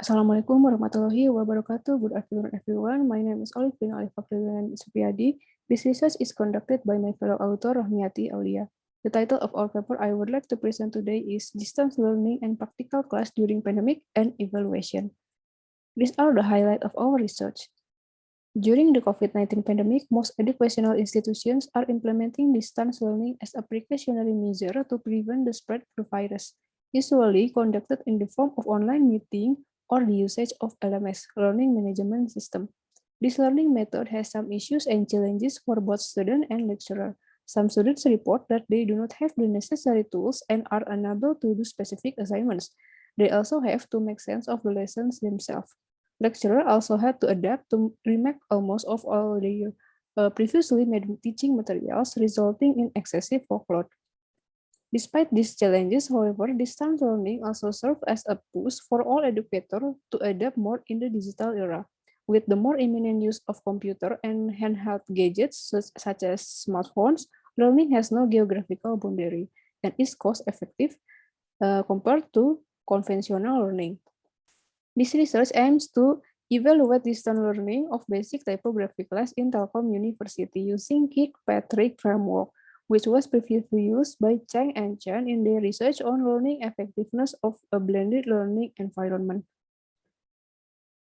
Assalamualaikum warahmatullahi wabarakatuh. Good afternoon, everyone. My name is Olive bin Alif Fakrilan Supriyadi. This research is conducted by my fellow author, Rahmiati Aulia. The title of our paper I would like to present today is Distance Learning and Practical Class During Pandemic and Evaluation. These are the highlights of our research. During the COVID-19 pandemic, most educational institutions are implementing distance learning as a precautionary measure to prevent the spread of the virus, usually conducted in the form of online meeting or the usage of LMS, Learning Management System. This learning method has some issues and challenges for both student and lecturer. Some students report that they do not have the necessary tools and are unable to do specific assignments. They also have to make sense of the lessons themselves. Lecturer also had to adapt to remake almost of all their previously made teaching materials, resulting in excessive workload. Despite these challenges, however, distance learning also served as a push for all educators to adapt more in the digital era. With the more imminent use of computer and handheld gadgets such as smartphones, learning has no geographical boundary and is cost-effective compared to conventional learning. This research aims to evaluate distance learning of basic typography class in Telkom University using Kirkpatrick framework, which was previously used by Chang and Chen in their research on learning effectiveness of a blended learning environment.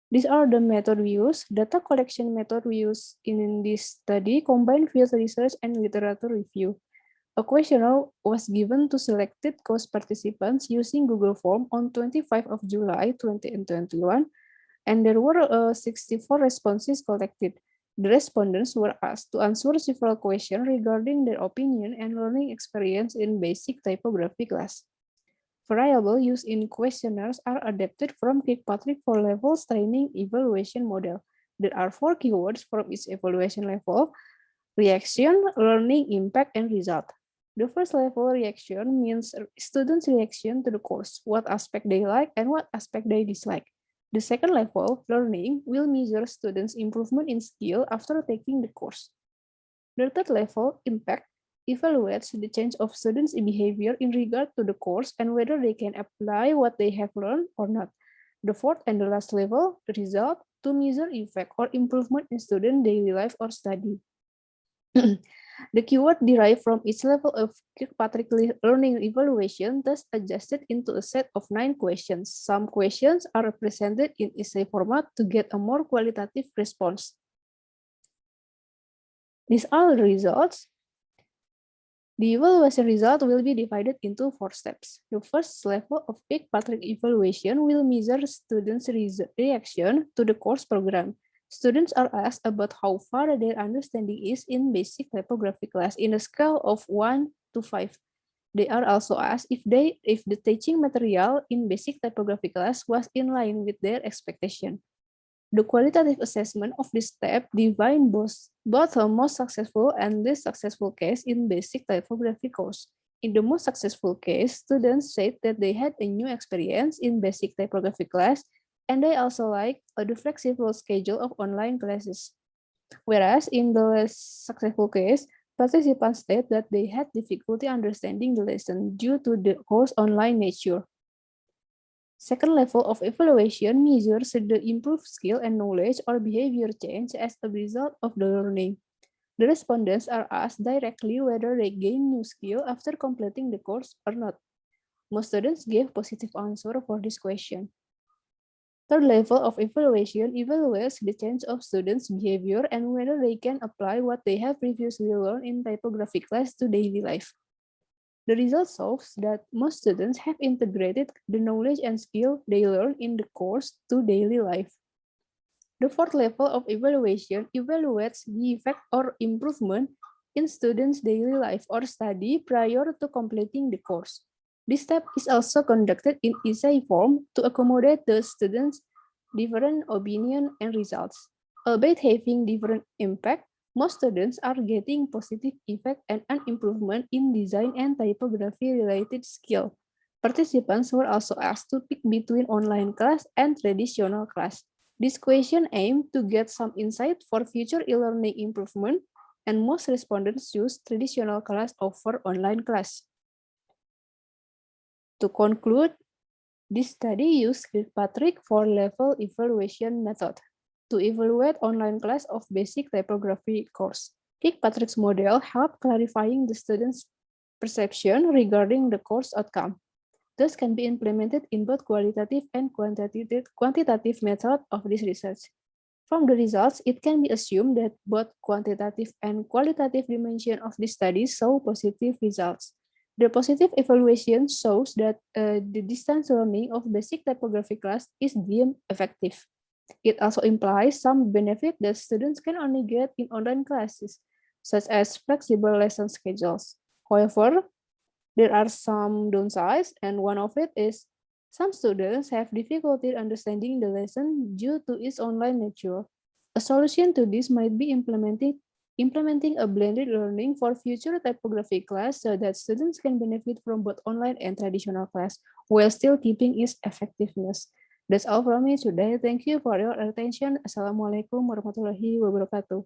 These are the method we use. Data collection method we use in this study combine field research and literature review. A questionnaire was given to selected course participants using Google Form on 25 of July 2021, and there were 64 responses collected. The respondents were asked to answer several questions regarding their opinion and learning experience in basic typography class. Variables used in questionnaires are adapted from Kirkpatrick for levels training evaluation model. There are 4 keywords from each evaluation level: reaction, learning, impact, and result. The first level reaction means students' reaction to the course, what aspect they like and what aspect they dislike. The second level, learning, will measure students' improvement in skill after taking the course. The third level, impact, evaluates the change of students' behavior in regard to the course and whether they can apply what they have learned or not. The fourth and the last level, result, to measure effect or improvement in student daily life or study. The keyword derived from each level of Kirkpatrick learning evaluation thus adjusted into a set of 9 questions. Some questions are represented in essay format to get a more qualitative response. These are the results. The evaluation result will be divided into 4 steps. The first level of Kirkpatrick evaluation will measure students' reaction to the course program. Students are asked about how far their understanding is in basic typography class in a scale of 1 to 5. They are also asked if the teaching material in basic typography class was in line with their expectation. The qualitative assessment of this step defines both the most successful and least successful case in basic typography course. In the most successful case, students said that they had a new experience in basic typography class, and they also liked the flexible schedule of online classes. Whereas in the less successful case, participants state that they had difficulty understanding the lesson due to the course online nature. Second level of evaluation measures the improved skill and knowledge or behavior change as a result of the learning. The respondents are asked directly whether they gain new skill after completing the course or not. Most students gave positive answer for this question. Third level of evaluation evaluates the change of students' behavior and whether they can apply what they have previously learned in typography class to daily life. The result shows that most students have integrated the knowledge and skill they learned in the course to daily life. The fourth level of evaluation evaluates the effect or improvement in students' daily life or study prior to completing the course. This step is also conducted in essay form to accommodate the students' different opinion and results. Albeit having different impact, most students are getting positive effect and an improvement in design and typography related skill. Participants were also asked to pick between online class and traditional class. This question aimed to get some insight for future e-learning improvement, and most respondents choose traditional class over online class. To conclude, This study used Kirkpatrick four-level evaluation method to evaluate online class of basic typography course. Kirkpatrick's model helped clarifying the students' perception regarding the course outcome. Thus can be implemented in both qualitative and quantitative method of this research. From the results, it can be assumed that both quantitative and qualitative dimension of this study show positive results. The positive evaluation shows that the distance learning of basic typography class is deemed effective. It also implies some benefit that students can only get in online classes, such as flexible lesson schedules. However, there are some downsides, and one of it is some students have difficulty understanding the lesson due to its online nature. A solution to this might be implementing a blended learning for future typography class so that students can benefit from both online and traditional class while still keeping its effectiveness. That's all from me today. Thank you for your attention. Assalamualaikum warahmatullahi wabarakatuh.